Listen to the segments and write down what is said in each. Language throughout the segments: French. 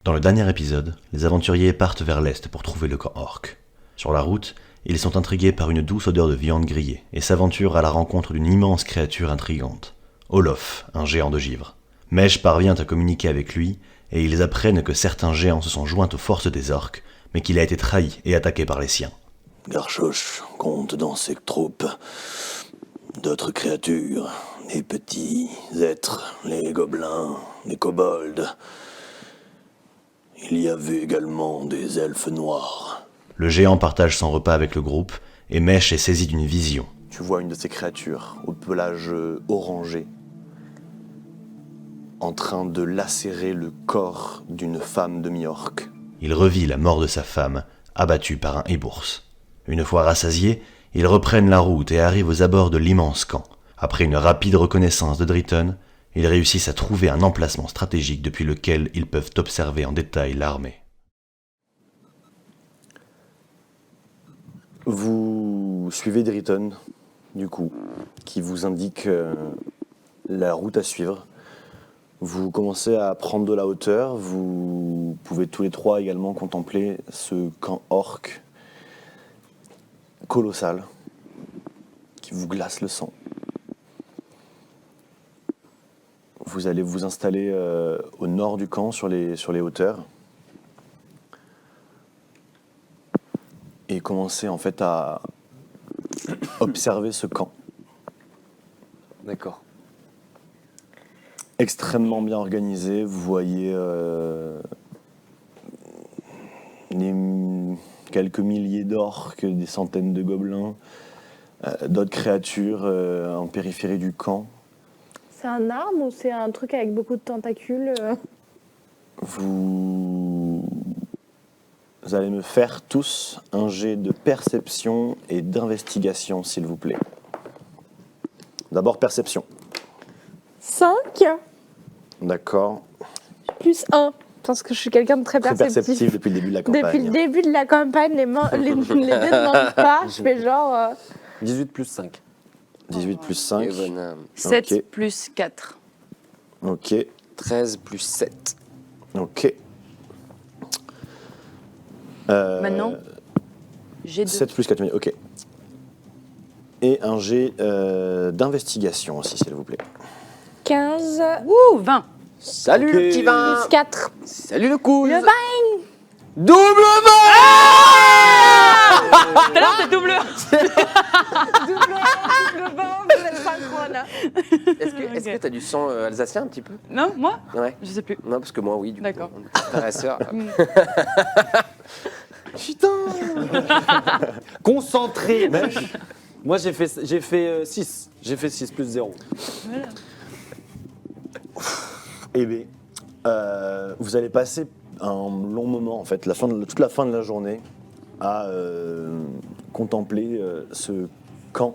Dans le dernier épisode, les aventuriers partent vers l'est pour trouver le camp orc. Sur la route, ils sont intrigués par une douce odeur de viande grillée et s'aventurent à la rencontre d'une immense créature intrigante, Olof, un géant de givre. Mèche parvient à communiquer avec lui et ils apprennent que certains géants se sont joints aux forces des orcs, mais qu'il a été trahi et attaqué par les siens. Garchoche compte dans ses troupes d'autres créatures, les petits êtres, les gobelins, les kobolds. Il y avait également des elfes noirs. Le géant partage son repas avec le groupe et Mèche est saisi d'une vision. Tu vois une de ces créatures, au pelage orangé, en train de lacérer le corps d'une femme demi-orc. Il revit la mort de sa femme, abattue par un hébours. Une fois rassasiés, ils reprennent la route et arrivent aux abords de l'immense camp. Après une rapide reconnaissance de Driton, ils réussissent à trouver un emplacement stratégique depuis lequel ils peuvent observer en détail l'armée. Vous suivez Driton, du coup, qui vous indique la route à suivre. Vous commencez à prendre de la hauteur, vous pouvez tous les trois également contempler ce camp orc colossal qui vous glace le sang. Vous allez vous installer au nord du camp, sur les hauteurs, et commencer en fait à observer ce camp. D'accord. Extrêmement bien organisé, vous voyez quelques milliers d'orques, des centaines de gobelins, d'autres créatures en périphérie du camp. C'est un arbre ou c'est un truc avec beaucoup de tentacules Vous allez me faire tous un jet de perception et d'investigation, s'il vous plaît. D'abord perception. 5 D'accord. plus 1. Parce que je suis quelqu'un de très Très perceptif. perceptif depuis le début de la campagne. Depuis le début de la campagne, les dés ne manquent pas. Je fais genre... 18 plus 5. 18 plus 5. Et bonhomme. 7 Ok. plus 4. Ok. 13 plus 7. Ok. Maintenant, j'ai 2. 7 plus 4, ok. Et un jet d'investigation aussi, s'il vous plaît. 15 Ouh, 20. Salut Ok. le petit vin. plus 4. Salut le couille. Le vin. Double Tout à l'heure, c'est double. Double vin, vous êtes synchrone. Est-ce que t'as du sang alsacien un petit peu? Non, moi Ouais. Je sais plus. Non, parce que moi, oui, du D'accord. coup. On est frères et sœurs. Putain. Concentré. Moi, j'ai fait 6. J'ai fait 6 plus 0. Voilà. Eh bien, vous allez passer un long moment, en fait, toute la fin de la journée, à contempler ce camp.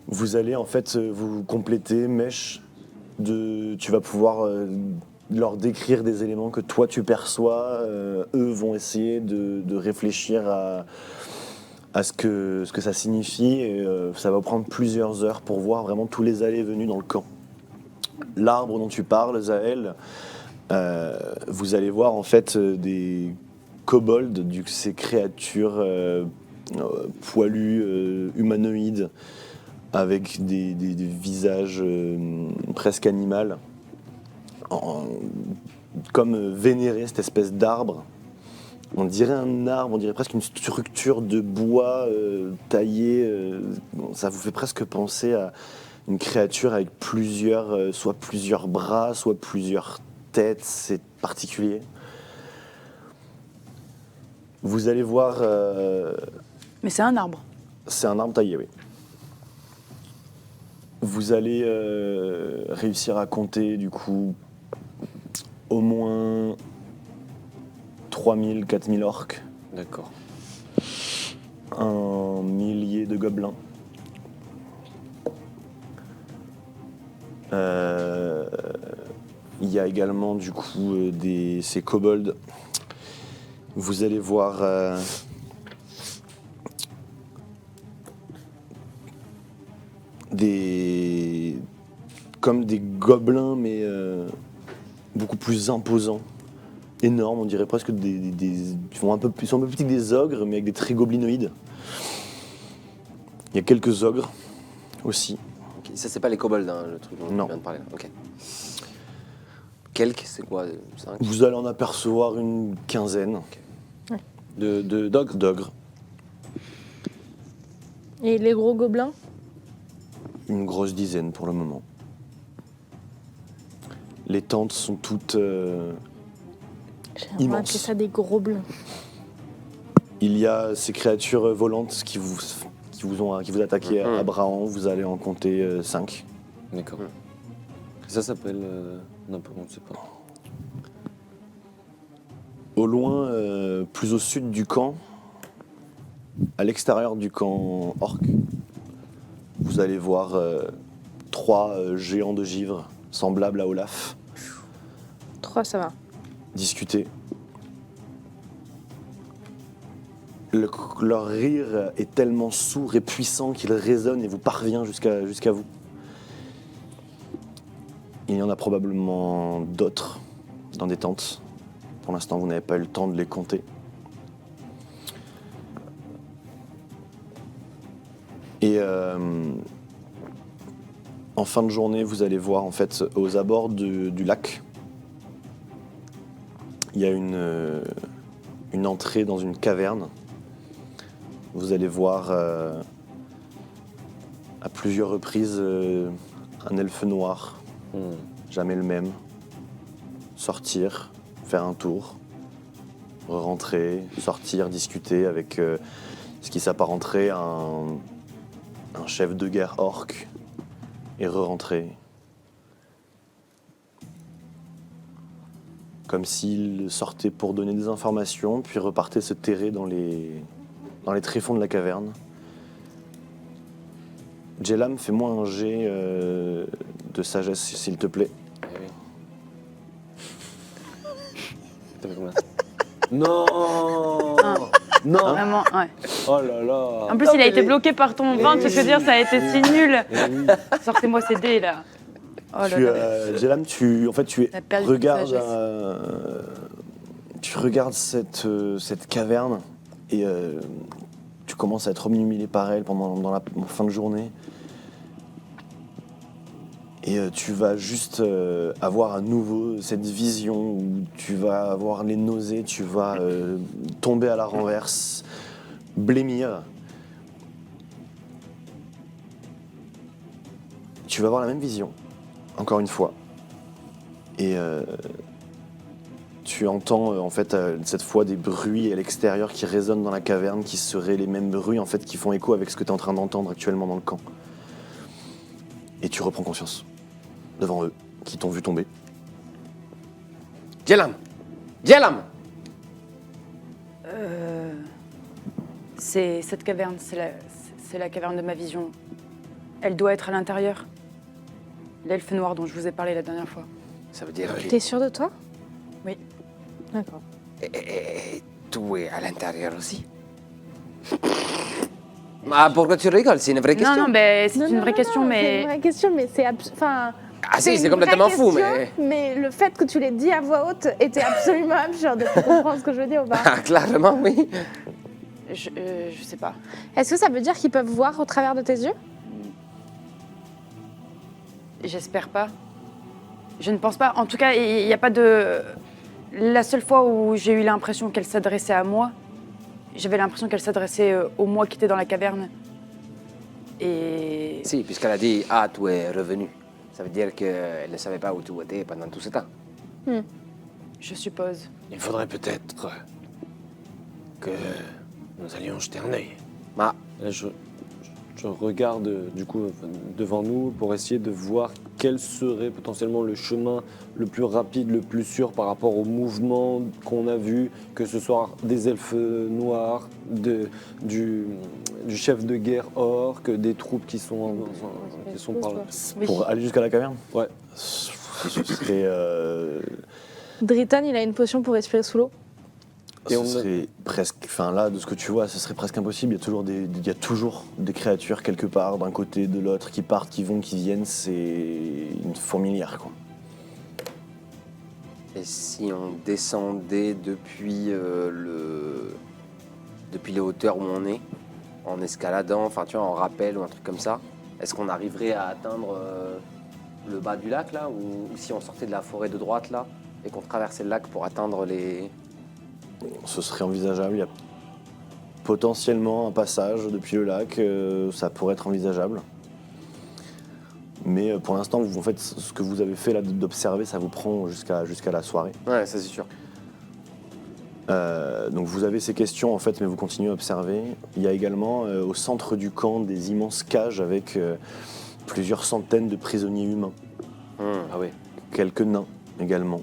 Vous allez, en fait, vous compléter, Mèche, tu vas pouvoir leur décrire des éléments que toi tu perçois. Eux vont essayer de réfléchir à ce que ça signifie. Et, ça va prendre plusieurs heures pour voir vraiment tous les allées et venues dans le camp. L'arbre dont tu parles, Zaël, vous allez voir en fait des kobolds, ces créatures poilues, humanoïdes, avec des visages presque animaux, comme vénérer cette espèce d'arbre. On dirait un arbre, on dirait presque une structure de bois taillée. Ça vous fait presque penser à une créature avec soit plusieurs bras, soit plusieurs têtes. C'est particulier. Vous allez voir... Mais c'est un arbre. c'est un arbre taillé, oui. Vous allez réussir à compter, du coup, au moins 3000, 4000 orques, D'accord. un millier de gobelins. Il y a également, du coup, ces kobolds. Vous allez voir comme des gobelins, mais beaucoup plus imposants, énormes, on dirait presque ils sont un peu plus petits que des ogres, mais avec des traits goblinoïdes. Il y a quelques ogres aussi. Ok, ça, c'est pas les kobolds, hein, le truc dont Non. tu viens de parler. Ok. Quelques, c'est quoi 5 Vous allez en apercevoir une quinzaine d'ogres. d'ogres. Et les gros gobelins? Une grosse dizaine pour le moment. Les tentes sont toutes... J'ai Immense. appelé ça des gros blancs. Il y a ces créatures volantes qui vous attaquaient à Brahan. Vous allez en compter 5. D'accord. Ça s'appelle... Non, on ne sait pas. Au loin, plus au sud du camp, à l'extérieur du camp orc, vous allez voir 3 géants de givre semblables à Olaf 3, ça va. discuter. Leur rire est tellement sourd et puissant qu'il résonne et vous parvient jusqu'à vous. Il y en a probablement d'autres dans des tentes. Pour l'instant, vous n'avez pas eu le temps de les compter. Et en fin de journée, vous allez voir en fait aux abords du lac, il y a une entrée dans une caverne. Vous allez voir à plusieurs reprises un elfe noir, jamais le même, sortir, faire un tour, rentrer, sortir, discuter avec ce qui s'apparenterait à un chef de guerre orc et re-rentrer. Comme s'il sortait pour donner des informations, puis repartait se terrer dans les tréfonds de la caverne. Jelam, fais-moi un jet de sagesse, s'il te plaît. T'as fait combien? Non. Non. Vraiment, ouais. Oh là là. En plus, il a été bloqué par ton 20, tu veux dire, ça a été si nul. Eh oui. Sortez-moi ces dés, là. Oh là là. Jelam, tu La perte de regardes, sagesse. tu regardes cette caverne et tu commences à être obnubilé par elle dans la fin de journée. Et tu vas juste avoir à nouveau cette vision où tu vas avoir les nausées, tu vas tomber à la renverse, blêmir. Tu vas avoir la même vision, encore une fois. Et tu entends en fait cette fois des bruits à l'extérieur qui résonnent dans la caverne, qui seraient les mêmes bruits en fait qui font écho avec ce que tu es en train d'entendre actuellement dans le camp. Et tu reprends conscience devant eux, qui t'ont vu tomber. Jelam! Jelam! C'est cette caverne, c'est la caverne de ma vision. Elle doit être à l'intérieur. L'elfe noir dont je vous ai parlé la dernière fois. Ça veut dire que... T'es sûr de toi? Oui. D'accord. Et tout est à l'intérieur aussi. Ah, pourquoi tu rigoles? C'est une vraie question. Non, mais c'est une vraie question, C'est mais... une vraie question, mais c'est... Enfin... Ah si, c'est une complètement vraie fou, question, mais... Mais le fait que tu l'aies dit à voix haute était absolument absurde. Tu comprends ce que je veux dire ou pas? Ah, clairement, oui. Je sais pas. Est-ce que ça veut dire qu'ils peuvent voir au travers de tes yeux? J'espère pas. Je ne pense pas. En tout cas, il n'y a pas de... La seule fois où j'ai eu l'impression qu'elle s'adressait à moi, j'avais l'impression qu'elle s'adressait au moi qui était dans la caverne. Et... Si, puisqu'elle a dit « Ah, tu es revenu ». Ça veut dire qu'elle ne savait pas où tu étais pendant tout ce temps. Je suppose. Il faudrait peut-être que nous allions jeter un œil. Ah, Là, je regarde du coup devant nous pour essayer de voir quel serait potentiellement le chemin le plus rapide, le plus sûr par rapport au mouvement qu'on a vu, que ce soit des elfes noirs, du chef de guerre orc, des troupes qui sont par là. Oui. Pour aller jusqu'à la caverne, Ouais. ce serait... Driton, il a une potion pour respirer sous l'eau. Et ce on a- serait presque... Enfin là, de ce que tu vois, ce serait presque impossible. Il y a toujours des créatures quelque part, d'un côté, de l'autre, qui partent, qui vont, qui viennent. C'est une fourmilière, quoi. Et si on descendait depuis depuis les hauteurs où on est, en escaladant, enfin tu vois, en rappel ou un truc comme ça, est-ce qu'on arriverait à atteindre le bas du lac là, ou si on sortait de la forêt de droite là et qu'on traversait le lac pour atteindre les... Ce serait envisageable. Il y a potentiellement un passage depuis le lac, ça pourrait être envisageable. Mais pour l'instant, en fait, ce que vous avez fait là d'observer, ça vous prend jusqu'à la soirée. Ouais, ça c'est sûr. Donc vous avez ces questions en fait, mais vous continuez à observer. Il y a également au centre du camp des immenses cages avec plusieurs centaines de prisonniers humains. Ah oui. Quelques nains également.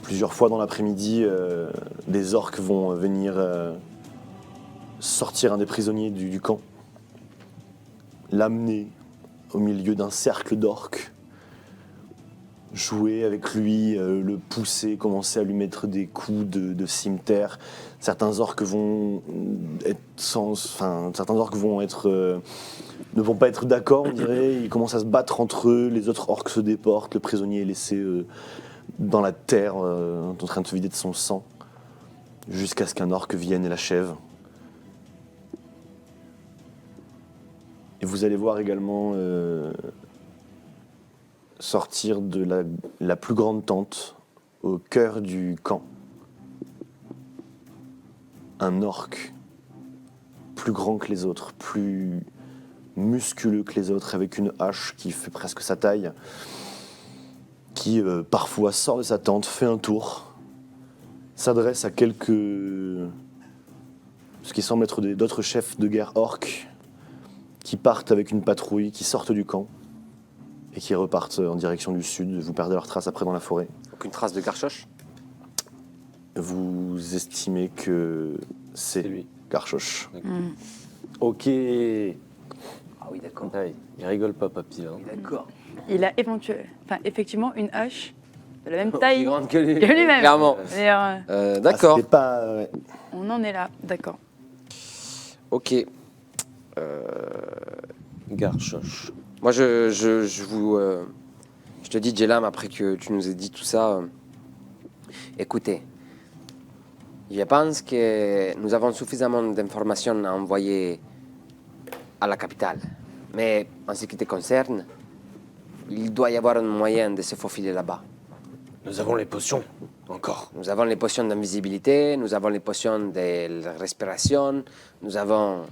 Plusieurs fois dans l'après-midi, des orques vont venir sortir un des prisonniers du camp, l'amener au milieu d'un cercle d'orques, jouer avec lui, le pousser, commencer à lui mettre des coups de cimetière. Certains orques vont ne vont pas être d'accord, on dirait. Ils commencent à se battre entre eux, les autres orques se déportent, le prisonnier est laissé dans la terre, en train de se vider de son sang, jusqu'à ce qu'un orque vienne et l'achève. Et vous allez voir également sortir de la plus grande tente, au cœur du camp, un orque plus grand que les autres, plus musculeux que les autres, avec une hache qui fait presque sa taille, qui parfois sort de sa tente, fait un tour, s'adresse à ce qui semble être d'autres chefs de guerre orques, qui partent avec une patrouille, qui sortent du camp et qui repartent en direction du sud. Vous perdez leur trace après dans la forêt. Aucune trace de Garchoche? Vous estimez que c'est lui. Garchoche. Ok. Ah oui, d'accord. Ah, il rigole pas, papy. Hein. D'accord. Il a effectivement une hache de la même Plus taille grande que lui. que lui-même. Clairement. Mais, D'accord. C'était pas... ouais. on en est là, d'accord. Ok. Garchoche. Moi, je te dis, Jelam, après que tu nous aies dit tout ça, écoutez, je pense que nous avons suffisamment d'informations à envoyer à la capitale. Mais en ce qui te concerne, il doit y avoir un moyen de se faufiler là-bas. Nous avons les potions, encore. Nous avons les potions d'invisibilité, nous avons les potions de respiration, nous avons...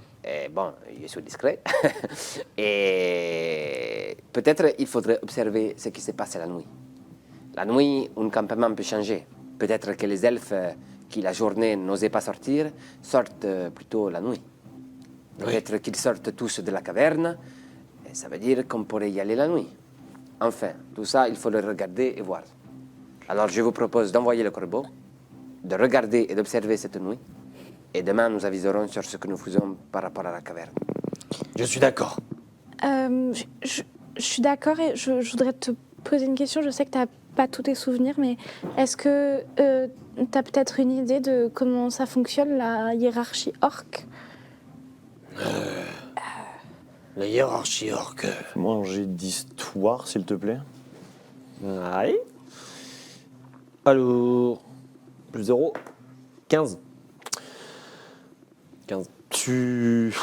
bon, je suis discret. Et peut-être il faudrait observer ce qui se passe la nuit. La nuit, un campement peut changer. Peut-être que les elfes qui la journée n'osaient pas sortir sortent plutôt la nuit. Peut-être qu'ils sortent tous de la caverne. Et ça veut dire qu'on pourrait y aller la nuit. Enfin, tout ça, il faut le regarder et voir. Alors je vous propose d'envoyer le corbeau, de regarder et d'observer cette nuit. Et demain, nous aviserons sur ce que nous faisons par rapport à la caverne. Je suis d'accord. Je suis d'accord et je voudrais te poser une question. Je sais que tu n'as pas tous tes souvenirs, mais est-ce que tu as peut-être une idée de comment ça fonctionne, la hiérarchie orque? La hiérarchie orque. Fais-moi un jet d'histoire, s'il te plaît. Ouais. Alors, plus 0, 15. 15. Tu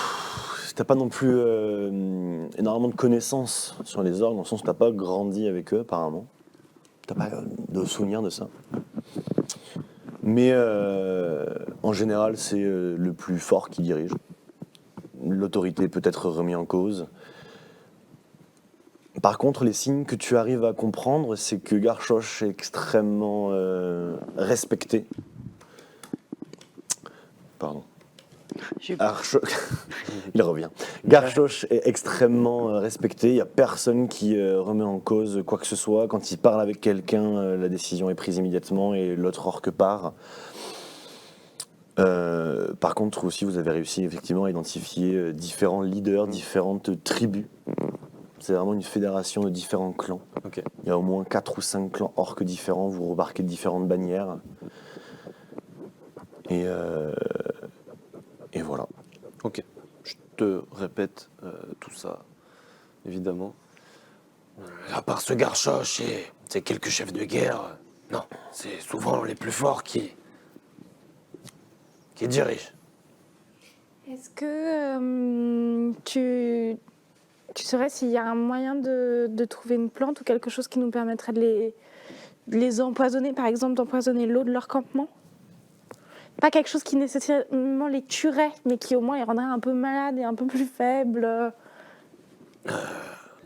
n'as pas non plus énormément de connaissances sur les orques, dans le sens où tu n'as pas grandi avec eux, apparemment. Tu n'as pas de souvenir de ça. Mais en général, c'est le plus fort qui dirige. L'autorité peut être remise en cause. Par contre, les signes que tu arrives à comprendre, c'est que Garchoche est extrêmement respecté. Pardon. Il revient. Garchoche est extrêmement respecté. Il n'y a personne qui remet en cause quoi que ce soit. Quand il parle avec quelqu'un, la décision est prise immédiatement et l'autre orque part. Par contre, aussi, vous avez réussi effectivement à identifier différents leaders, différentes tribus. C'est vraiment une fédération de différents clans. Ok. Il y a au moins 4 ou 5 clans orques différents. Vous remarquez différentes bannières. Et voilà. Ok. Je te répète tout ça, évidemment. À part ce Garchoche et c'est quelques chefs de guerre. Non, c'est souvent les plus forts qui dirigent. Est-ce que tu saurais s'il y a un moyen de trouver une plante ou quelque chose qui nous permettrait de les empoisonner, par exemple d'empoisonner l'eau de leur campement? Pas quelque chose qui nécessairement les tuerait, mais qui au moins les rendrait un peu malades et un peu plus faibles.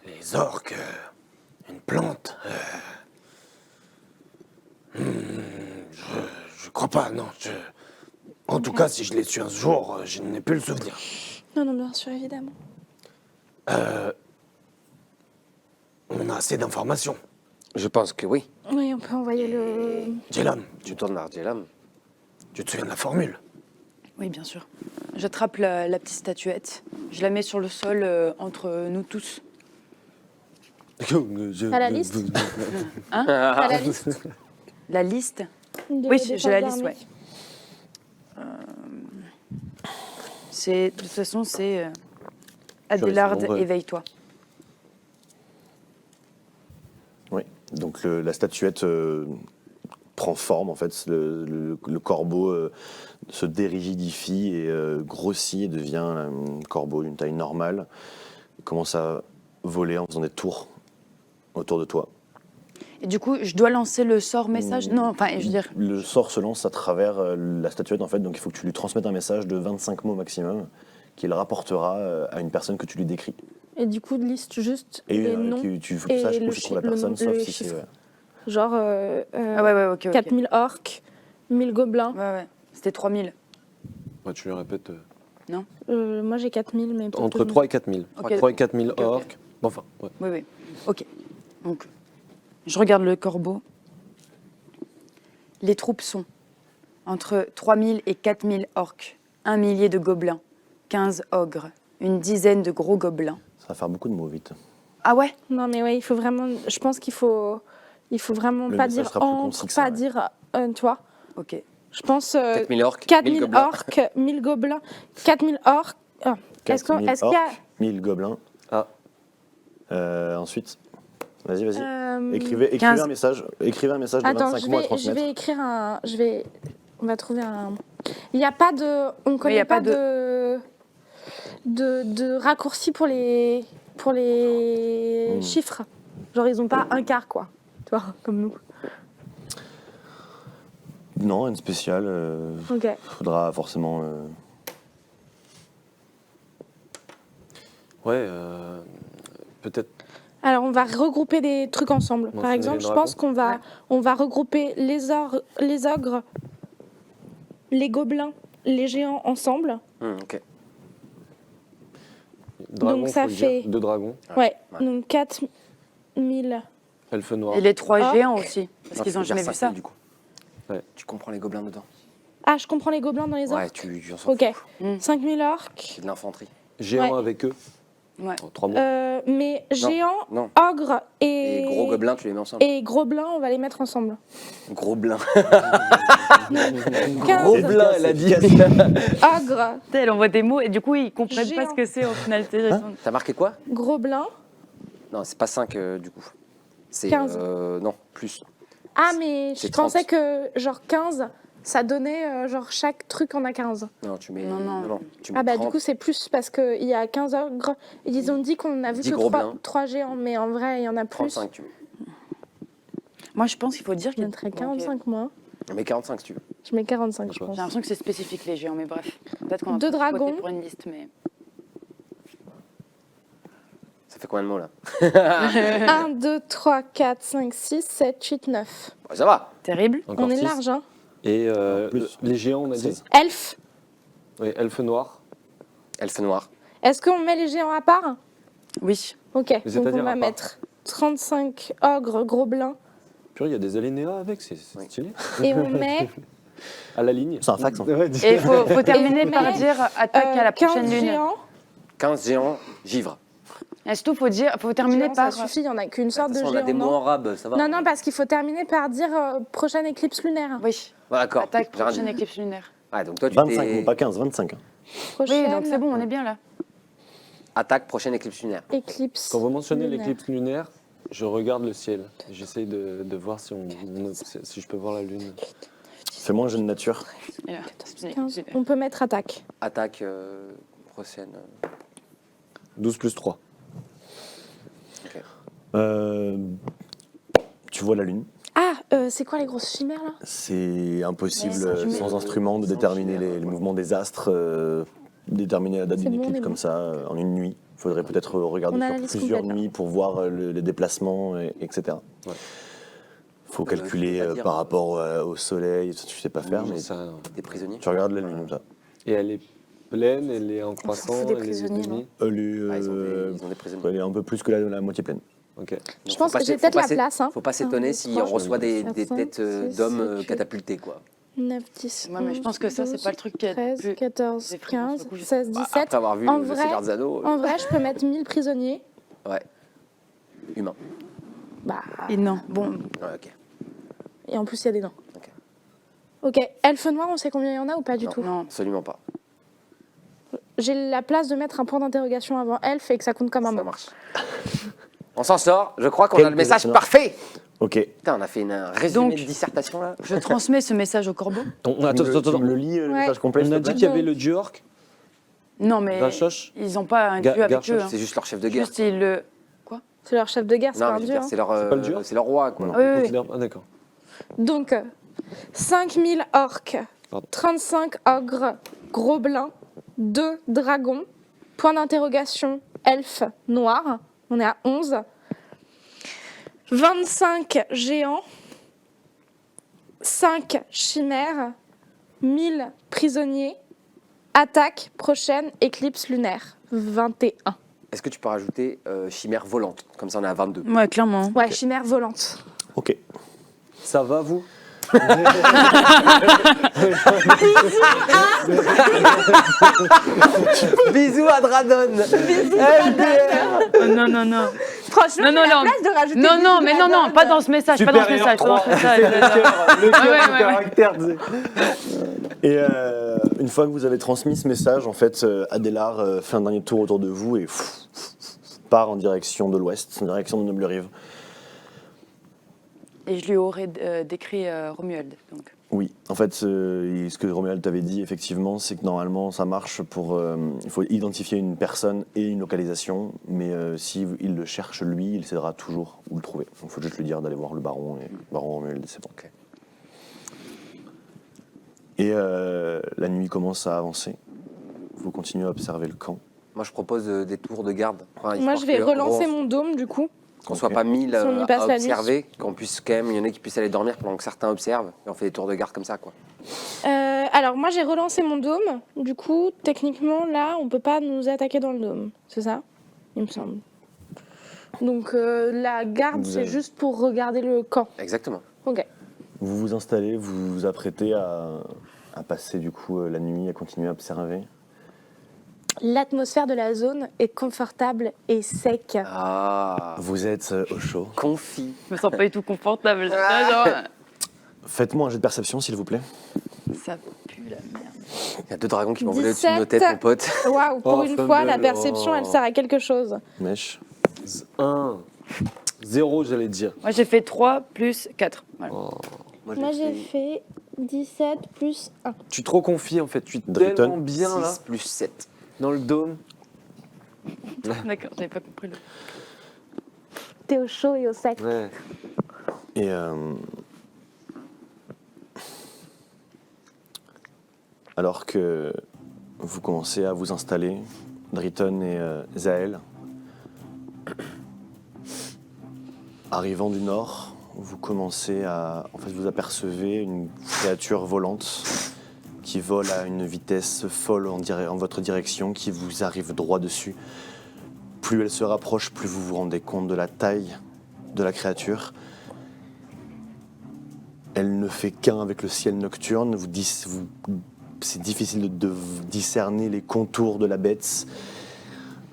Les orques, une plante. Je crois pas, non. En tout cas, si je l'ai su un jour, je n'ai plus le souvenir. Non, non, bien sûr, évidemment. On a assez d'informations. Je pense que oui. Oui, on peut envoyer le... Jelam, Tu tournes vers Jelam. tu te souviens de la formule? Oui, bien sûr. J'attrape la petite statuette, je la mets sur le sol entre nous tous. T'as la liste Hein? T'as la liste La liste? de- Oui, des j'ai la forces liste, armées. ouais. De toute façon, c'est Adélard, nombreux. éveille-toi. Oui, donc la statuette prend forme, en fait. Le corbeau se dérigidifie et grossit et devient un corbeau d'une taille normale. Il commence à voler en faisant des tours autour de toi. Et du coup, je dois lancer le sort message? Non, enfin, je veux dire... Le sort se lance à travers la statuette, en fait, donc il faut que tu lui transmettes un message de 25 mots maximum qu'il rapportera à une personne que tu lui décris. Et du coup, liste juste Et les noms. tu faut que tu et saches le où se trouve la chi- le personne, nom- sauf le si c'est... chiffre. Genre Ah ouais, ok. 4000 orques, 1000 gobelins. Ouais. C'était 3000. Ouais, tu lui répètes Moi, j'ai 4000, mais... peut-être entre que je me- 3 et 4 000. Ok. 3 et 4 000 Ok. orques. Bon, enfin, ouais. Oui. Ok. Donc, je regarde le corbeau. Les troupes sont entre 3000 et 4000 orques, 1 millier de gobelins, 15 ogres, une dizaine de gros gobelins. Ça va faire beaucoup de mots vite. Ah ouais? Non, mais ouais, il faut vraiment... Je pense qu'il faut vraiment Le pas message dire sera plus entre, concis que ça, pas ouais. dire... tu vois, Ok. je pense 4000 orques, 4000 1000 gobelins. orques, 1000 gobelins, 4000 orques... Ah, est-ce 4000 qu'il y a... orques, 1000 gobelins. Ah. Ensuite, vas-y. euh, Écrivez 15. un message. Écrivez un message de Attends, 25 mots à je transmettre. vais écrire un... On va trouver un... Il n'y a pas de... On ne il y connaît a pas pas de raccourci pour les chiffres. Genre, ils n'ont pas un quart, quoi. Tu vois, comme nous. Non, une spéciale. Ok. Faudra forcément. Ouais, peut-être. Alors, on va regrouper des trucs ensemble. Par Mentionner exemple, les je pense qu'on va, Ouais. on va regrouper les ogres, les gobelins, les géants ensemble. Ok. Dragon, Donc ça faut le dire. fait- 2 dragons. Ouais. Ouais. Donc 4000. Elfe noir. Et les 3 Orques. géants aussi, parce Non, qu'ils tu n'ont peux dire jamais vu 5000, ça. Du coup. Ouais. Tu comprends les gobelins dedans. Ah, je comprends les gobelins dans les Ouais, orques. tu en s'en Ok. fous. 5000 orques. C'est de l'infanterie. Géant Ouais. avec eux. Ouais. En 3 mots. Mais géants, Non. ogres et... Et gros gobelins, tu les mets ensemble. Et gros blins, on va les mettre ensemble. Gros blins. 15 blin, elle a dit. ogres, Elle envoie des mots et du coup, ils comprennent pas Géant. ce que c'est au final. Tu sais, T'as marqué quoi? gros blins. Non, c'est pas 5 du coup. C'est 15. non, plus. Ah, mais je C'est pensais 30. que genre 15, ça donnait genre chaque truc en a 15. Non, tu mets. Non. Tu mets Ah bah 30. du coup c'est plus parce qu'il y a 15 ogres. Ils ont dit qu'on a vu 10 que gros 3, blins. géants, mais en vrai il y en a plus. 35 tu mets. Moi, je pense qu'il faut dire Je qu'il mettrais Ok. 45 moi. Mais 45 si tu veux. Je mets 45 je D'accord. pense. J'ai l'impression que c'est spécifique les géants, mais bref. Peut-être qu'on va Deux pas se dragons. voter pour une liste, mais. Ça fait combien de mots là? 1, 2, 3, 4, 5, 6, 7, 8, 9. Bon, ça va. Terrible. Encore On est 6. large hein. Et plus. les géants, on a dit. Six. Elfe, Oui, elfe noir. Elfe noir. est-ce qu'on met les géants à part? Oui. Ok, Mais donc c'est-à-dire on va à part mettre 35 ogres gros blins Purée, il y a des alinéas avec, c'est Oui. stylé. et on met À la ligne. C'est un fax, en fait. Ouais, Et il faut terminer mais- par dire attaque à la 15 prochaine lune. géants. 15 géants, givre. Et surtout, faut terminer Géants, par. ça suffit, il n'y en a qu'une De sorte toute de façon, on a géant. des mots non en rab, ça va. Non, non, parce qu'il faut terminer par dire prochaine éclipse lunaire. Oui. Ouais, d'accord. Attaque J'ai rien prochaine dit. éclipse lunaire. Ouais, donc toi tu 25 t'es. mots, pas 15, 25. Prochaine Oui, donc c'est bon, on est bien là. Attaque prochaine éclipse lunaire. éclipse Quand vous mentionnez lunaire. l'éclipse lunaire, Je regarde le ciel. J'essaye de voir si je peux voir la lune. Fais-moi un jeu de nature. Et là, 15. On peut mettre attaque. Attaque prochaine. 12 plus 3. Tu vois la lune. Ah, c'est quoi les grosses chimères là? C'est impossible Mais sans sans jumelles. instrument de Sans déterminer jumelles, les mouvements des astres, déterminer la date C'est d'une bon, on est éclipse bon. comme ça en une nuit. Il faudrait peut-être regarder On a sur la liste plusieurs complète, là. nuits pour voir les déplacements, etc. Ouais. Faut je calculer peux pas dire, par rapport au soleil, tu sais pas faire, mais Ça, Des prisonniers. tu regardes la lune comme ça. et elle est pleine, elle est en croissant, fout des elle est prisonniers, demi. Elle Ah, ils ont est, des prisonniers. elle est un peu plus que la moitié pleine. Ok. Je Donc, pense faut que j'ai pas peut-être la s'é- place. Hein. Faut pas s'étonner 1, si 2, on reçoit des 4, têtes 5, 6, d'hommes 7, 8. catapultés, quoi. 9, 10, Ouais, mais je pense que ça, c'est 12, pas le truc qui est 13, plus 14, effrayant sur 15, le coup, je- 16, Bah, 17. après avoir vu En le vrai- Seigneur des Anneaux, En vrai, je peux mettre 1000 prisonniers. ouais. Humain. Bah, Et non, bon, Ouais, ok. et en plus, il y a des dents. Ok. Ok, elfe noir, on sait combien il y en a ou pas du Non. tout? non. Absolument pas. J'ai la place de mettre un point d'interrogation avant elfe et que ça compte comme un Ça mot. marche. On s'en sort. Je crois qu'on a Quelques le message actions. parfait. Ok. Putain, on a fait un résumé Donc- de dissertation là. Je transmets ce message au corbeau. Attends, Tu me le lis le Ouais. message complet, On s'il a te dit plaît qu'il y avait le dieu orc, Non, mais Gachoche. ils n'ont pas un Ga- dieu avec Garchoche, eux. hein. C'est juste leur chef de guerre. Juste, ils le... C'est leur chef de guerre, c'est Non, pas un mais je veux dieu. dire, hein. c'est leur, pas le dieu c'est leur roi, quoi. Non. Oui, oui, oui. Ah, d'accord. Donc, 5000 orques, Pardon. 35 ogres, gros-blins, 2 dragons, point d'interrogation, elfe noir, on est à 11, 25 géants, 5 chimères, 1000 prisonniers, attaque prochaine, éclicse lunaire, 21. Est-ce que tu peux rajouter chimère volante? Comme ça, on est à 22. Ouais, clairement. Ouais, chimère volante. Ok. Ça va, vous? Bisous à Dradon. Oh, non, non, non. Franchement, Non, non, j'ai la non. place de rajouter Non, des non, mais non, non, dragons. pas dans ce message, pas dans ce message, pas dans ce message. Le cœur ouais, du ouais. caractère, tu sais. Et une fois que vous avez transmis ce message, en fait, Adélard fait un dernier tour autour de vous et part en direction de l'ouest, en direction de Noble-Rive. Et je lui aurais décrit Romuald. Donc. Oui, en fait, ce que Romuald t'avait dit, effectivement, c'est que normalement, ça marche pour... il faut identifier une personne et une localisation, mais si il le cherche, lui, il saura toujours où le trouver. Donc, il faut juste lui dire d'aller voir le baron, et le baron Romuald, c'est bon. Ok. Et la nuit commence à avancer. Vous continuez à observer le camp. Moi, je propose des tours de garde. Enfin, Moi, histoire je vais que relancer on- mon dôme, du coup. Qu'on soit Ok. pas 1000 Si on y passe à la nuit. observer, qu'on puisse quand même, il y en a qui puissent aller dormir pendant que certains observent, et on fait des tours de garde comme ça, quoi. Alors, moi, j'ai relancé mon dôme. Du coup, techniquement, là, on peut pas nous attaquer dans le dôme. C'est ça? Il me semble. Donc, la garde, Vous c'est avez- juste pour regarder le camp. Exactement. Ok. Vous vous installez, vous vous apprêtez à passer du coup la nuit, à continuer à observer. L'atmosphère de la zone est confortable et sec. Ah, Vous êtes au chaud. confit. Je me sens pas du tout confortable. Ah. Genre, Faites-moi un jet de perception, s'il vous plaît. ça pue la merde. Il y a 2 dragons qui vont voler au-dessus de 17. nos têtes, mon pote. Waouh, pour Oh, une fois, la fumble, perception, elle sert à quelque chose. Mèche. 1. 0, j'allais dire. Moi, j'ai fait 3 plus 4. Voilà. Moi, j'ai fait 17 plus 1. Tu suis trop confié en fait, tu es Drayton. tellement bien là, 6 plus 7. dans le dôme. D'accord, j'avais pas compris le. T'es au chaud et au sec. Ouais. Et alors que vous commencez à vous installer, Drayton et Zael, arrivant du nord, vous commencez à... En fait, vous apercevez une créature volante qui vole à une vitesse folle en votre direction, qui vous arrive droit dessus. Plus elle se rapproche, plus vous vous rendez compte de la taille de la créature. Elle ne fait qu'un avec le ciel nocturne. C'est difficile de discerner les contours de la bête.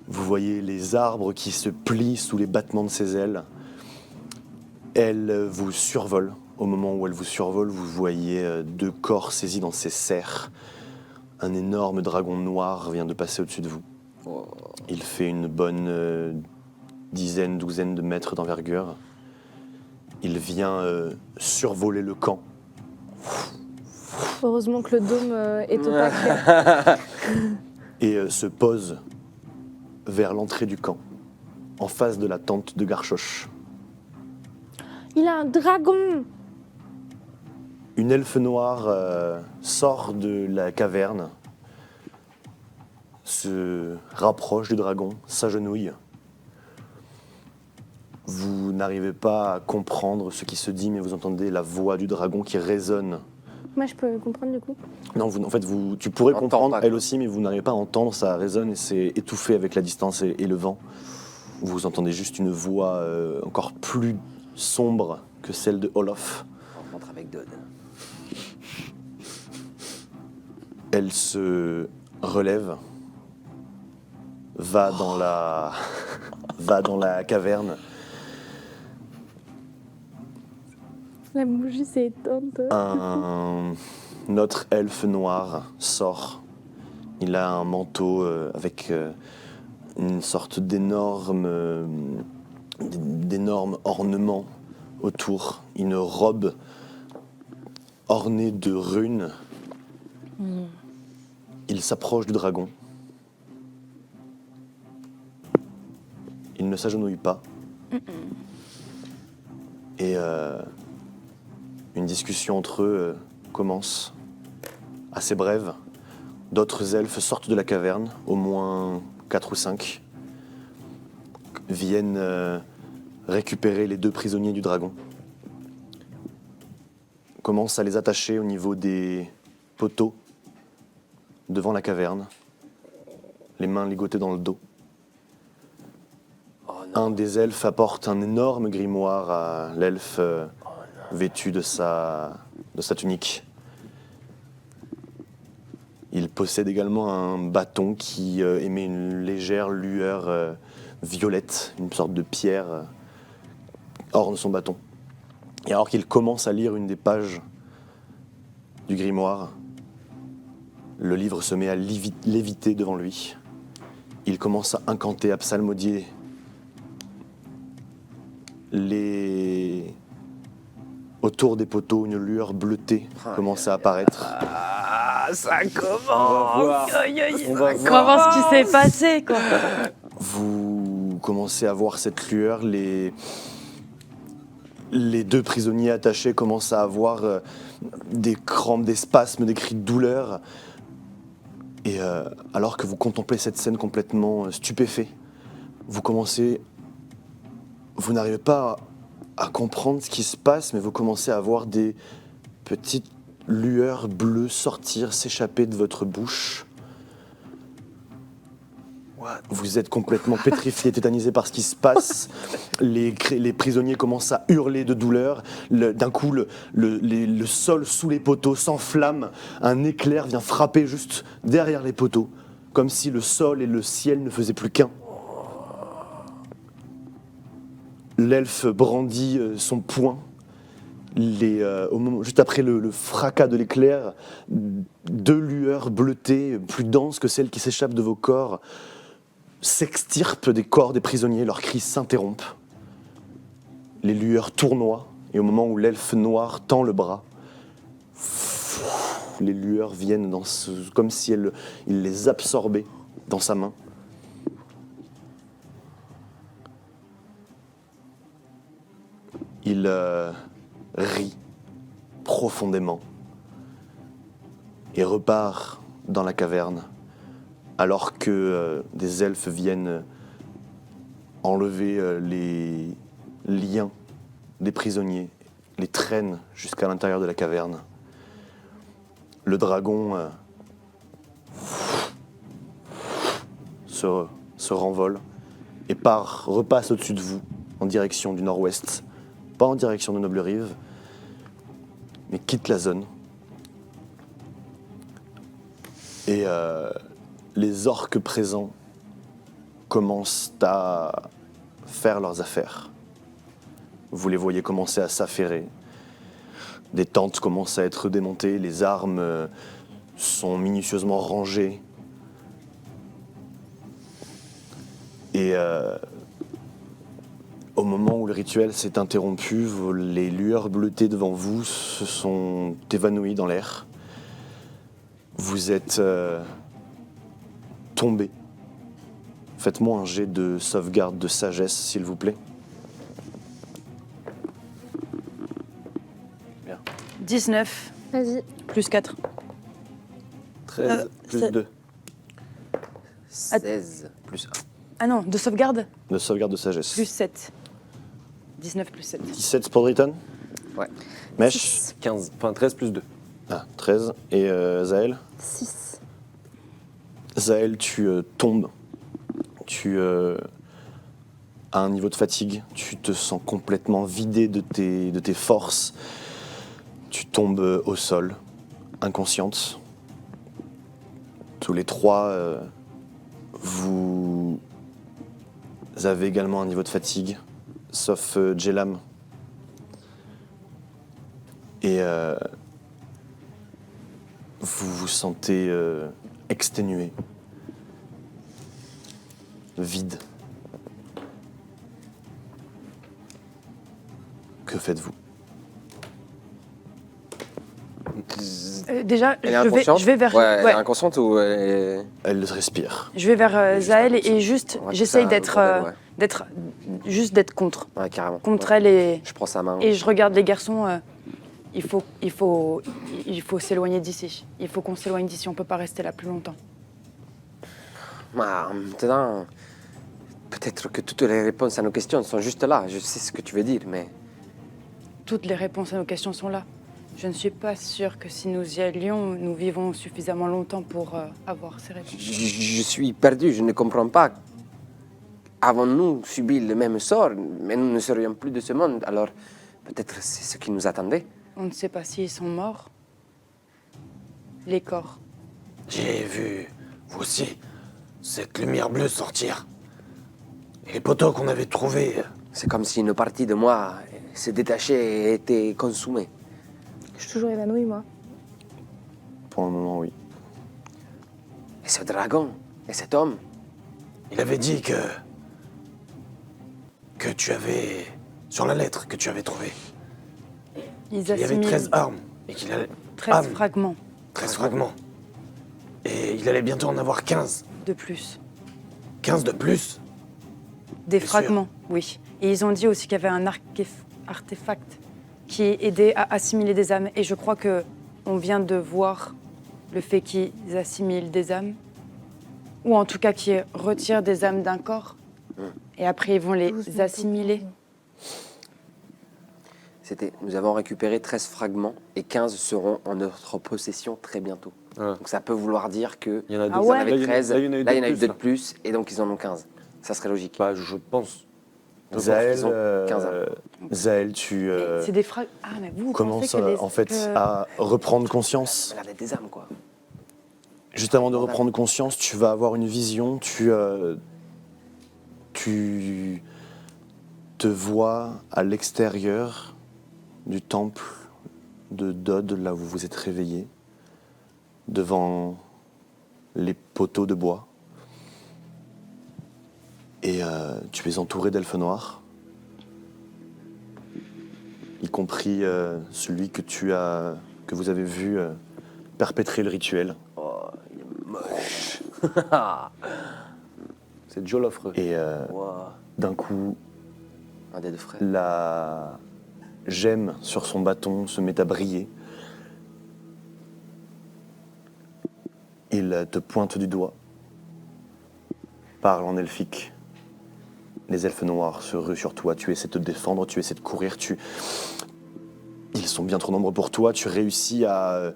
Vous voyez les arbres qui se plient sous les battements de ses ailes. Elle vous survole. Au moment où elle vous survole, vous voyez 2 corps saisis dans ses serres. Un énorme dragon noir vient de passer au-dessus de vous. Il fait une bonne dizaine, douzaine de mètres d'envergure. Il vient survoler le camp. Heureusement que le dôme est au taquet. Et se pose vers l'entrée du camp, en face de la tente de Garchoche. Il a un dragon. Une elfe noire sort de la caverne, se rapproche du dragon, s'agenouille. Vous n'arrivez pas à comprendre ce qui se dit, mais vous entendez la voix du dragon qui résonne. Moi, je peux comprendre du coup. Non, tu pourrais On comprendre entend pas. elle aussi, mais vous n'arrivez pas à entendre, ça résonne et c'est étouffé avec la distance et le vent. Vous entendez juste une voix encore plus sombre que celle de Olof. On rentre avec Dodd. Elle se relève, va dans la caverne. La bougie s'est éteinte. Un autre elfe noir sort. Il a un manteau avec une sorte d'énorme ornement autour. Une robe ornée de runes. Il s'approche du dragon. Il ne s'agenouille pas. Et une discussion entre eux commence, assez brève. D'autres elfes sortent de la caverne, au moins 4 ou 5, viennent récupérer les 2 prisonniers du dragon. Commencent à les attacher au niveau des poteaux devant la caverne, les mains ligotées dans le dos. Un des elfes apporte un énorme grimoire à l'elfe vêtu de sa tunique. Il possède également un bâton qui émet une légère lueur violette, une sorte de pierre orne son bâton. Et alors qu'il commence à lire une des pages du grimoire, le livre se met à léviter devant lui. Il commence à incanter, à psalmodier. Autour des poteaux, une lueur bleutée commence à apparaître. Ah, ça commence. On va On va voir ce qui s'est passé, quoi. Vous commencez à voir cette lueur. Les 2 prisonniers attachés commencent à avoir des crampes, des spasmes, des cris de douleur. Et alors que vous contemplez cette scène complètement stupéfait, vous n'arrivez pas à comprendre ce qui se passe, mais vous commencez à voir des petites lueurs bleues sortir, s'échapper de votre bouche. Vous êtes complètement pétrifié, tétanisé par ce qui se passe. Les prisonniers commencent à hurler de douleur. D'un coup, le sol sous les poteaux s'enflamme. Un éclair vient frapper juste derrière les poteaux, comme si le sol et le ciel ne faisaient plus qu'un. L'elfe brandit son poing. Juste après le fracas de l'éclair, 2 lueurs bleutées, plus denses que celles qui s'échappent de vos corps, s'extirpent des corps des prisonniers, leurs cris s'interrompent. Les lueurs tournoient, et au moment où l'elfe noir tend le bras, les lueurs viennent comme si il les absorbait dans sa main. Il rit profondément et repart dans la caverne alors que des elfes viennent enlever les liens des prisonniers, les traînent jusqu'à l'intérieur de la caverne. Le dragon se renvole et repasse au-dessus de vous en direction du nord-ouest. Pas en direction de Noble Rive, mais quitte la zone. Et les orques présents commencent à faire leurs affaires. Vous les voyez commencer à s'affairer. Des tentes commencent à être démontées, les armes sont minutieusement rangées. Et Au moment où le rituel s'est interrompu, les lueurs bleutées devant vous se sont évanouies dans l'air. Vous êtes tombé. Faites-moi un jet de sauvegarde de sagesse, s'il vous plaît. 19 Vas-y. plus 4. 13 plus c'est- 2. 16 plus 1. Ah non, de sauvegarde De sauvegarde de sagesse. plus 7. 19 plus 7. 17 pour Driton. Ouais. Mesh. 15. Enfin, 13 plus 2. Ah, 13. Et Zaël. 6. Zaël, tu tombes. Tu as un niveau de fatigue. Tu te sens complètement vidé de tes forces. Tu tombes au sol, inconsciente. Tous les trois, vous avez également un niveau de fatigue, sauf Jelam. Et vous vous sentez exténué, vide. Que faites-vous? Déjà, Elle est inconsciente. je vais vers. Ouais, elle est ouais. inconsciente ou elle est... Elle respire. Je vais vers Zaël et juste, On va j'essaye faire d'être, un bordel, d'être contre ouais, carrément. contre Ouais. elle et Je prends sa main. je regarde les garçons. Il faut s'éloigner d'ici. Il faut qu'on s'éloigne d'ici. On peut pas rester là plus longtemps. Ah, maintenant, peut-être que toutes les réponses à nos questions sont juste là. Je sais ce que tu veux dire, mais Toutes les réponses à nos questions sont là. Je ne suis pas sûre que si nous y allions, nous vivons suffisamment longtemps pour avoir ces réponses. je suis perdu. Je ne comprends pas. Avons-nous subi le même sort, mais nous ne serions plus de ce monde. Alors, peut-être c'est ce qui nous attendait. On ne sait pas s'ils sont morts. Les corps. J'ai vu, vous aussi, cette lumière bleue sortir. Et les poteaux qu'on avait trouvés. C'est comme si une partie de moi s'est détachée et était consumée. Je suis toujours évanouie, moi. Pour le moment, oui. Et ce dragon, et cet homme, Il avait dit que tu avais, sur la lettre que tu avais trouvée, Ils il y avait assimilent 13 armes et qu'il allait 13 âmes, fragments 13 fragments. Et il allait bientôt en avoir 15. de plus. 15 de plus. Des Bien fragments, oui. Et ils ont dit aussi qu'il y avait un artefact qui aidait à assimiler des âmes. Et je crois que on vient de voir le fait qu'ils assimilent des âmes, ou en tout cas qu'ils retirent des âmes d'un corps, et après ils vont les assimiler. nous avons récupéré 13 fragments et 15 seront en notre possession très bientôt. Ah. Donc ça peut vouloir dire que Il y en a deux. Ah ils en ouais. avaient Là, il y en a- 13, là, il y en a eu là, il y en a eu deux deux de de plus, et donc ils en ont 15. Ça serait logique. Bah, je pense. Donc, Zaël, ils ont 15 ans. Zaël, tu C'est des fragments. Ah, mais vous commences pensez que les... en fait que- à reprendre conscience. Ça a l'air d'être des âmes, quoi. Juste avant de reprendre conscience, tu vas avoir une vision. Tu te vois à l'extérieur du temple de Dodd, là où vous vous êtes réveillé, devant les poteaux de bois. Et tu es entouré d'elfes noirs, y compris celui que vous avez vu perpétrer le rituel. Oh, il est moche. C'est Jolofre. Et Wow. d'un coup, Un des deux frères. la gemme sur son bâton se met à briller. Il te pointe du doigt, parle en elfique. Les elfes noirs se ruent sur toi, tu essaies de te défendre, tu essaies de courir, ils sont bien trop nombreux pour toi, tu réussis à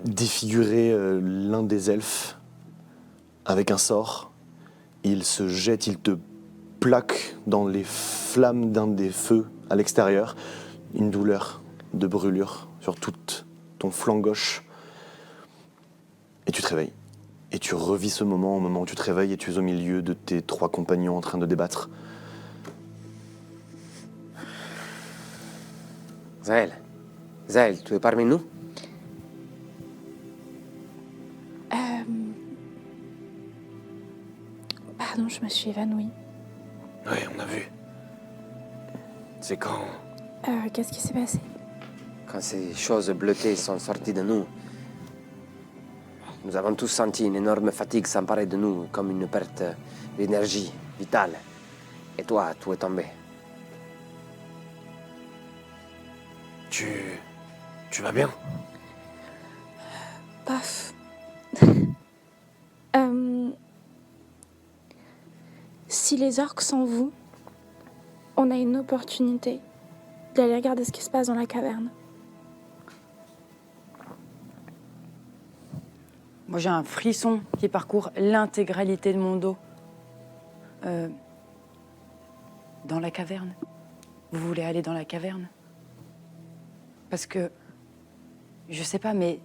défigurer l'un des elfes avec un sort. Il se jette, il te plaque dans les flammes d'un des feux à l'extérieur, une douleur de brûlure sur tout ton flanc gauche. Et tu te réveilles. Et tu revis ce moment, au moment où tu te réveilles et tu es au milieu de tes 3 compagnons en train de débattre. Zaël. Zaël, tu es parmi nous? Pardon, je me suis évanouie. Ouais, on a vu. C'est quand? Qu'est-ce qui s'est passé? Quand ces choses bleutées sont sorties de nous, nous avons tous senti une énorme fatigue s'emparer de nous, comme une perte d'énergie vitale. Et toi, tout est tombé. Tu vas bien? Paf. Si les orques sont vous, on a une opportunité d'aller regarder ce qui se passe dans la caverne. Moi, j'ai un frisson qui parcourt l'intégralité de mon dos. Dans la caverne. Vous voulez aller dans la caverne? Parce que, je sais pas, mais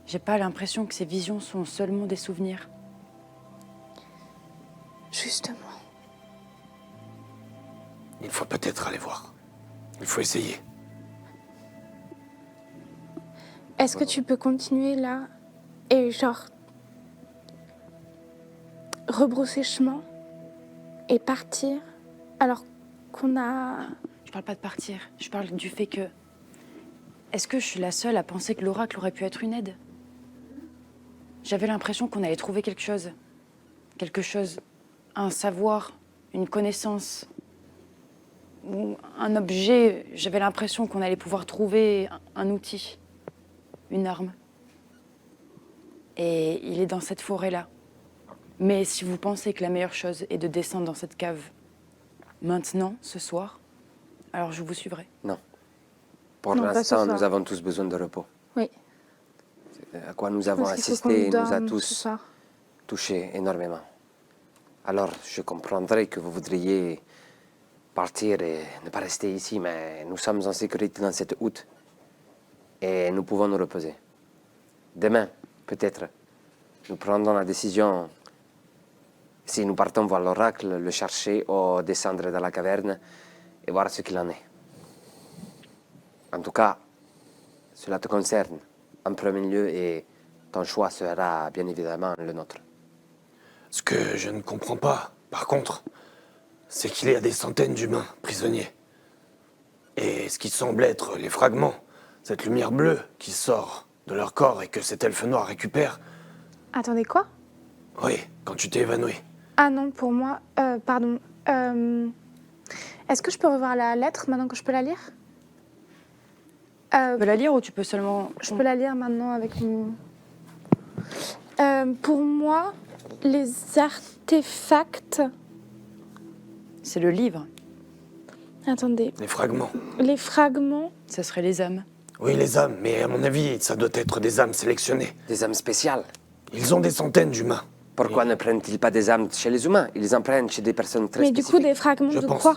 j'ai pas l'impression que ces visions sont seulement des souvenirs. Justement. Il faut peut-être aller voir. Il faut essayer. Est-ce que tu peux continuer là et genre rebrousser chemin et partir alors qu'on a... Je parle pas de partir, je parle du fait que... Est-ce que je suis la seule à penser que l'oracle aurait pu être une aide? J'avais l'impression qu'on allait trouver quelque chose. Quelque chose, un savoir, une connaissance, ou un objet. J'avais l'impression qu'on allait pouvoir trouver un outil, une arme. Et il est dans cette forêt-là. Mais si vous pensez que la meilleure chose est de descendre dans cette cave maintenant, ce soir, alors je vous suivrai. Non. Pour Non, pas ce l'instant, soir. nous avons tous besoin de repos. Oui. À quoi nous avons Parce qu'il faut qu'on assisté nous a dorme ce tous soir. touchés énormément. Alors, je comprendrais que vous voudriez partir et ne pas rester ici, mais nous sommes en sécurité dans cette hutte et nous pouvons nous reposer. Demain, peut-être, nous prendrons la décision si nous partons voir l'oracle, le chercher ou descendre dans la caverne et voir ce qu'il en est. En tout cas, cela te concerne en premier lieu et ton choix sera bien évidemment le nôtre. Ce que je ne comprends pas, par contre, c'est qu'il y a des centaines d'humains prisonniers. Et ce qui semble être les fragments, cette lumière bleue qui sort de leur corps et que cet elfe noir récupère, Attendez, quoi? oui, quand tu t'es évanoui. Ah non, pour moi, pardon. Est-ce que je peux revoir la lettre maintenant que je peux la lire? Tu peux la lire ou tu peux seulement... Je peux la lire maintenant avec mon... pour moi, les artefacts... C'est le livre, Attendez. Les fragments. Les fragments... ça serait les âmes. Oui, les âmes, mais à mon avis, ça doit être des âmes sélectionnées. Des âmes spéciales. Ils ont des centaines d'humains. Pourquoi ne prennent-ils pas des âmes chez les humains? Ils en prennent chez des personnes très Mais du spécifiques. coup, des fragments Je de pense. quoi?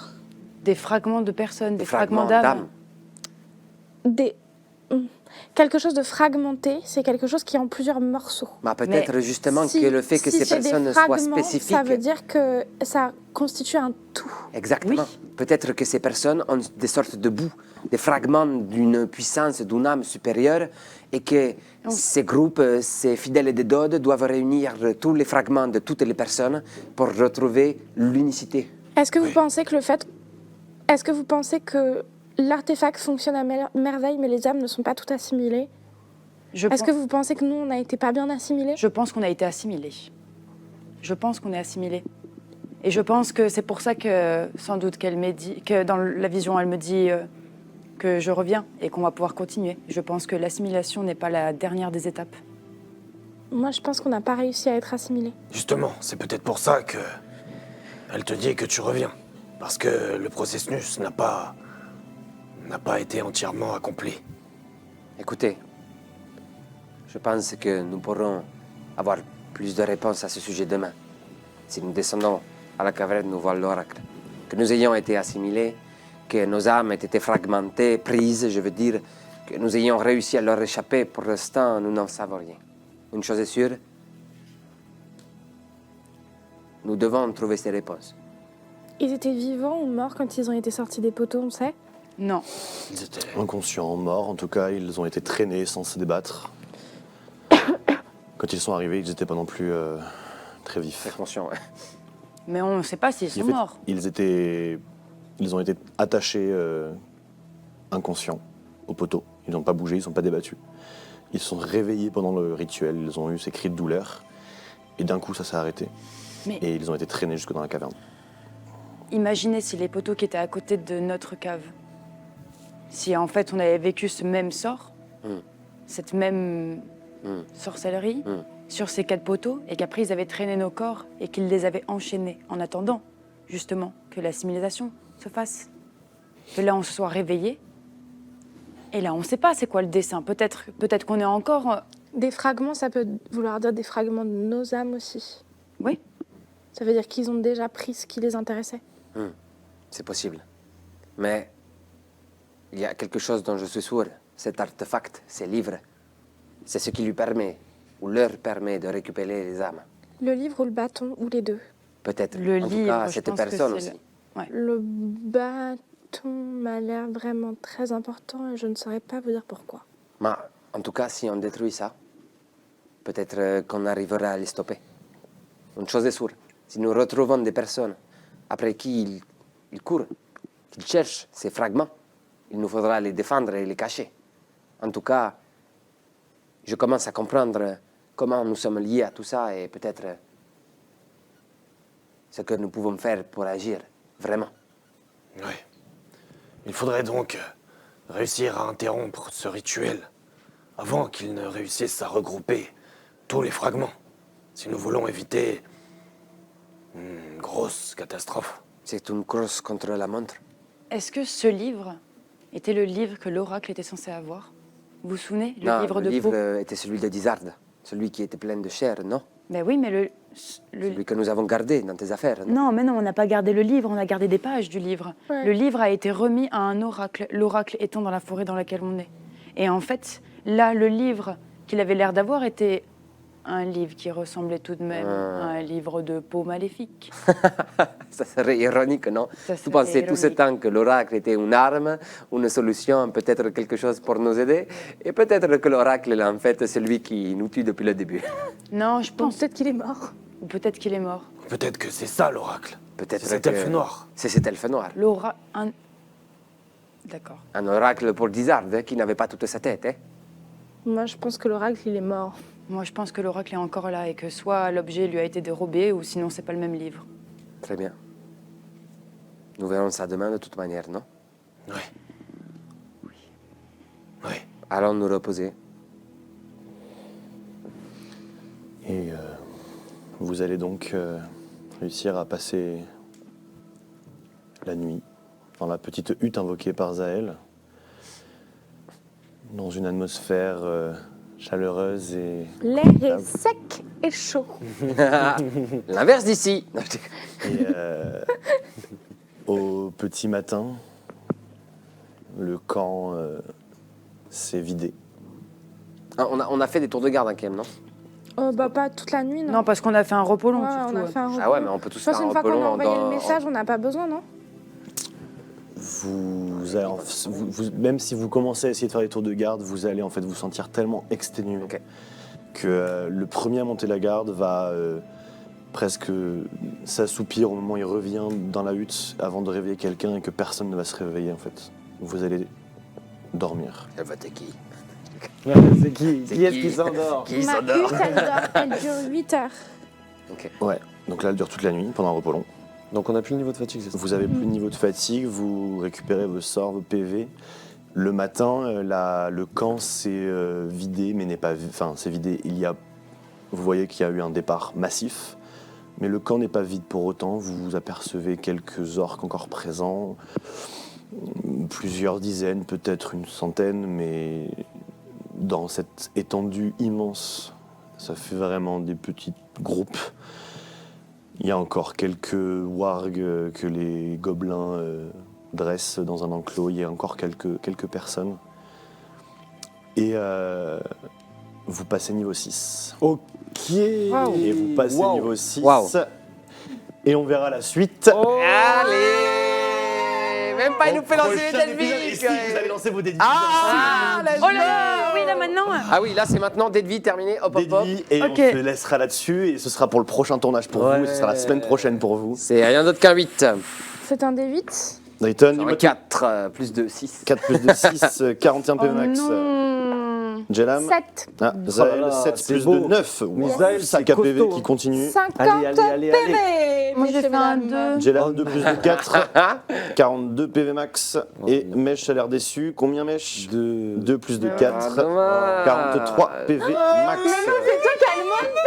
Des fragments de personnes, des fragments d'âmes. d'âmes. Des... Quelque chose de fragmenté, c'est quelque chose qui est en plusieurs morceaux. Bah, peut-être justement Si- que le fait que si ces c'est des personnes soient fragments, spécifiques. ça veut dire que ça constitue un tout. Exactement. Oui. Peut-être que ces personnes ont des sortes de bouts, des fragments d'une puissance, d'une âme supérieure, et que ces groupes, ces fidèles des Dodes, doivent réunir tous les fragments de toutes les personnes pour retrouver l'unicité. Est-ce que vous pensez que Est-ce que vous pensez que l'artefact fonctionne à merveille, mais les âmes ne sont pas toutes assimilées? Je Est-ce pense- que vous pensez que nous, on n'a été pas bien assimilés? Je pense qu'on a été assimilés. Je pense qu'on est assimilés. Et je pense que c'est pour ça que, sans doute, qu'elle m'a dit, que dans la vision, elle me dit que je reviens et qu'on va pouvoir continuer. Je pense que l'assimilation n'est pas la dernière des étapes. Moi, je pense qu'on n'a pas réussi à être assimilés. Justement, c'est peut-être pour ça que elle te dit que tu reviens. Parce que le processus n'a pas été entièrement accompli. Écoutez, je pense que nous pourrons avoir plus de réponses à ce sujet demain. Si nous descendons à la caverne, nous voir l'oracle. Que nous ayons été assimilés, que nos âmes aient été fragmentées, prises, je veux dire, que nous ayons réussi à leur échapper, pour l'instant, nous n'en savons rien. Une chose est sûre, nous devons trouver ces réponses. Ils étaient vivants ou morts quand ils ont été sortis des poteaux, on sait? Non. Ils étaient... Inconscients, morts, en tout cas, ils ont été traînés sans se débattre. Quand ils sont arrivés, ils n'étaient pas non plus très vifs. Très conscient, ouais. Mais on ne sait pas s'ils sont En fait, morts. ils étaient Ils ont été attachés inconscients au poteau. Ils n'ont pas bougé, ils ne sont pas débattus. Ils se sont réveillés pendant le rituel, ils ont eu ces cris de douleur. Et d'un coup, ça s'est arrêté. Mais Et ils ont été traînés jusque dans la caverne. imaginez si les poteaux qui étaient à côté de notre cave, si en fait on avait vécu ce même sort, cette même sorcellerie sur ces 4 poteaux, et qu'après ils avaient traîné nos corps et qu'ils les avaient enchaînés en attendant justement que l'assimilation se fasse. Que là on se soit réveillé. Et là on ne sait pas c'est quoi le dessin. Peut-être qu'on est encore... Des fragments, ça peut vouloir dire des fragments de nos âmes aussi. Oui. Ça veut dire qu'ils ont déjà pris ce qui les intéressait. C'est possible. Mais il y a quelque chose dont je suis sûr. Cet artefact, ces livres, c'est ce qui lui permet, ou leur permet de récupérer les âmes. Le livre ou le bâton, ou les deux. Peut-être. Le en tout livre, cas, je cette pense que personne c'est aussi. Le bâton m'a l'air vraiment très important et je ne saurais pas vous dire pourquoi. Mais en tout cas, si on détruit ça, peut-être qu'on arrivera à les stopper. Une chose est sûre, si nous retrouvons des personnes après qui ils courent, qu'ils cherchent ces fragments, il nous faudra les défendre et les cacher. En tout cas, je commence à comprendre comment nous sommes liés à tout ça et peut-être ce que nous pouvons faire pour agir, vraiment. Oui. Il faudrait donc réussir à interrompre ce rituel avant qu'il ne réussisse à regrouper tous les fragments, si nous voulons éviter une grosse catastrophe. C'est une course contre la montre. Est-ce que ce livre était le livre que l'oracle était censé avoir? Vous vous souvenez? Le Non, livre le de livre peau. était celui de Dizard, celui qui était plein de chair, non? Ben oui, mais le Celui que nous avons gardé dans tes affaires, non? Non, mais non, on n'a pas gardé le livre, on a gardé des pages du livre. Ouais. Le livre a été remis à un oracle, l'oracle étant dans la forêt dans laquelle on est. Et en fait, là, le livre qu'il avait l'air d'avoir était un livre qui ressemblait tout de même à un livre de peau maléfique. Ça serait ironique, non? Ça Tu serait pensais tout ce ironique. temps que l'oracle était une arme, une solution, peut-être quelque chose pour nous aider, et peut-être que l'oracle est en fait celui qui nous tue depuis le début. Non, je Bon, pense. peut-être qu'il est mort. Ou peut-être qu'il est mort. Peut-être que c'est ça l'oracle. Peut-être C'est cet que elfe noir. c'est cet elfe noir. D'accord. Un oracle pour Dizard qui n'avait pas toute sa tête, hein? Moi, je pense que l'oracle, il est mort. Moi, je pense que l'oracle est encore là et que soit l'objet lui a été dérobé ou sinon c'est pas le même livre. Très bien. Nous verrons ça demain de toute manière, non? Oui. Oui. Allons nous reposer. Et vous allez donc réussir à passer la nuit dans la petite hutte invoquée par Zaël, dans une atmosphère chaleureuse et... L'air est sec et chaud. L'inverse d'ici. Non, je déconne. Et au petit matin, le camp s'est vidé. Ah, on a fait des tours de garde quand même, non? Bah, pas toute la nuit, non. Non, parce qu'on a fait un repos long, Ouais, surtout. on a fait un Ah ouais, mais on peut tous Je pense faire un une fois repos qu'on a long envoyé dans- le message, on n'a pas besoin, non? Même si vous commencez à essayer de faire des tours de garde, vous allez en fait vous sentir tellement exténué Ok. que le premier à monter la garde va presque s'assoupir au moment où il revient dans la hutte avant de réveiller quelqu'un et que personne ne va se réveiller en fait. Vous allez dormir. Elle va être qui? C'est qui C'est qui s'endort Qui Ma s'endort? hutte, elle dure 8 heures. Ok. Ouais, donc là elle dure toute la nuit pendant un repos long. Donc on n'a plus le niveau de fatigue, c'est ça? Vous avez plus de niveau de fatigue, vous récupérez vos sorts, vos PV. Le matin, le camp s'est vidé, mais n'est pas... Enfin, c'est vidé, vous voyez qu'il y a eu un départ massif, mais le camp n'est pas vide pour autant. Vous apercevez quelques orques encore présents, plusieurs dizaines, peut-être une centaine, mais dans cette étendue immense, ça fait vraiment des petits groupes. Il y a encore quelques wargs que les gobelins dressent dans un enclos. Il y a encore quelques personnes. Et vous passez niveau 6. Ok. Waouh. Et vous passez Wow. niveau 6. Wow. Et on verra la suite. Allez! Même pas, il nous fait lancer les Prochain dés de épisode, vie! et si vous allez lancer vos dés de vie. Ah! Oh là là, oui, là maintenant. Ah oui, là c'est maintenant dés de vie terminé. Hop, Dés hop, de hop. vie, et Ok. on se laissera là-dessus. Et ce sera pour le prochain tournage pour vous. Et ce sera la semaine prochaine pour vous. C'est rien d'autre qu'un 8. C'est un D8. Dayton, dis-moi tout. 4 plus 2, 6. 4 plus 2, 6, 41 PV max. non. Jelam. 7. Ah, Oh là Zael, là, 7 c'est plus beau. 2, 9. Zael, c'est 5 PV costaud, qui hein. continue. 50 Allez, allez, allez, PV. Moi, j'ai messieurs, fait un mesdames. 2. Jelam, 2 plus 2, 4. 42 PV max. Et Mèche a l'air déçu. Combien Mèche 2 plus 2, 4. 43 PV max.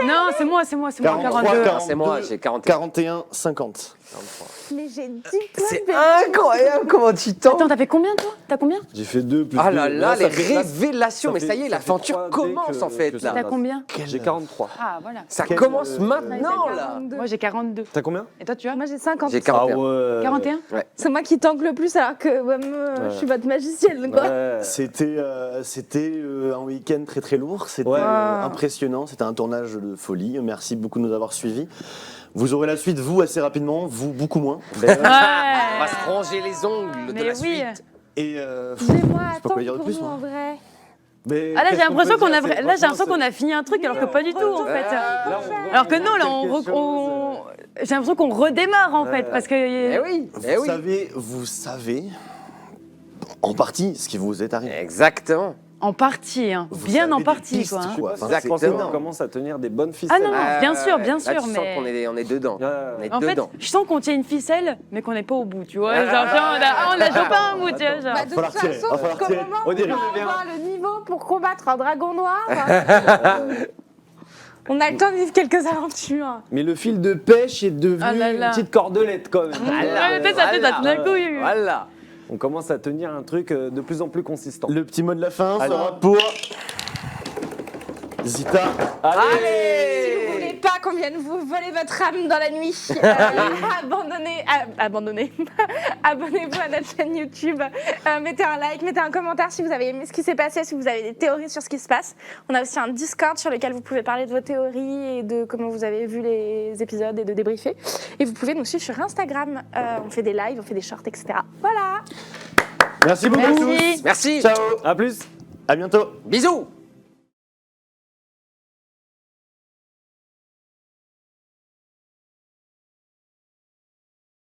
Non, c'est moi, 43, 42. 42, C'est moi, j'ai 41. 41, 50. Mais j'ai 10 points C'est de PV. incroyable comment tu tends. Attends, t'as fait combien toi? T'as combien? J'ai fait 2 plus Ah 2. là là, les ça fait- révélations. Mais fait- ça y est, ça fait l'aventure 3 dès commence que- en fait que ça là. T'as combien? J'ai 43. Ah, voilà. Ça Quel, commence euh, maintenant là. Moi, j'ai 42. T'as combien? Et toi, tu as? Moi j'ai 50. J'ai 41. ouais. 41? C'est moi qui tank le plus alors que je suis votre magicienne. Quoi. Ouais. C'était un week-end très très lourd, c'était Ouais. impressionnant, c'était un tournage de folie. Merci beaucoup de nous avoir suivis. Vous aurez la suite, vous, assez rapidement, vous, beaucoup moins. On va se ranger les ongles de Mais la oui. suite. Et Dis-moi, je sais pas quoi dire de pour plus, nous moi. en vrai. Mais Ah là, j'ai qu'est-ce l'impression peut qu'on a, dire, c'est- là, j'ai l'impression franchement, qu'on a fini un truc alors que pas du tout en fait. Là, on- Alors que non, là, quelque chose, j'ai l'impression qu'on redémarre en fait parce que. Eh oui, eh oui. vous savez, en partie, ce qui vous est arrivé. Exactement. En partie, hein. Vous bien savez en des partie pistes, quoi. hein. Je sais pas, Enfin, c'est- je pense qu'on exactement. commence à tenir des bonnes ficelles. Ah non, non, bien sûr, Là, tu mais. sens qu'on est dedans. Ouais. On est En fait, dedans. je sens qu'on tient une ficelle, mais qu'on n'est pas au bout, tu vois. Genre, on l'a toujours pas un bout, tu vois. genre. Bah, de toute falloir tirer, façon, va falloir qu'au tirer. moment On où on dirait va bien. avoir le niveau pour combattre un dragon noir, on a le temps de vivre quelques aventures. Mais le fil de pêche est devenu Ah là une là. petite cordelette quand même. Ouais, peut-être ça fait ça tout d'un coup. Voilà. On commence à tenir un truc de plus en plus consistant. Le petit mot de la fin Allez. sera pour Zita. Si vous voulez pas qu'on vienne vous voler votre âme dans la nuit, abonnez-vous à notre chaîne YouTube, mettez un like, mettez un commentaire si vous avez aimé ce qui s'est passé, si vous avez des théories sur ce qui se passe. On a aussi un Discord sur lequel vous pouvez parler de vos théories et de comment vous avez vu les épisodes et de débriefer. Et vous pouvez nous suivre sur Instagram, on fait des lives, on fait des shorts, etc. Voilà. Merci beaucoup. Merci. Merci. Ciao. A plus. À bientôt. Bisous.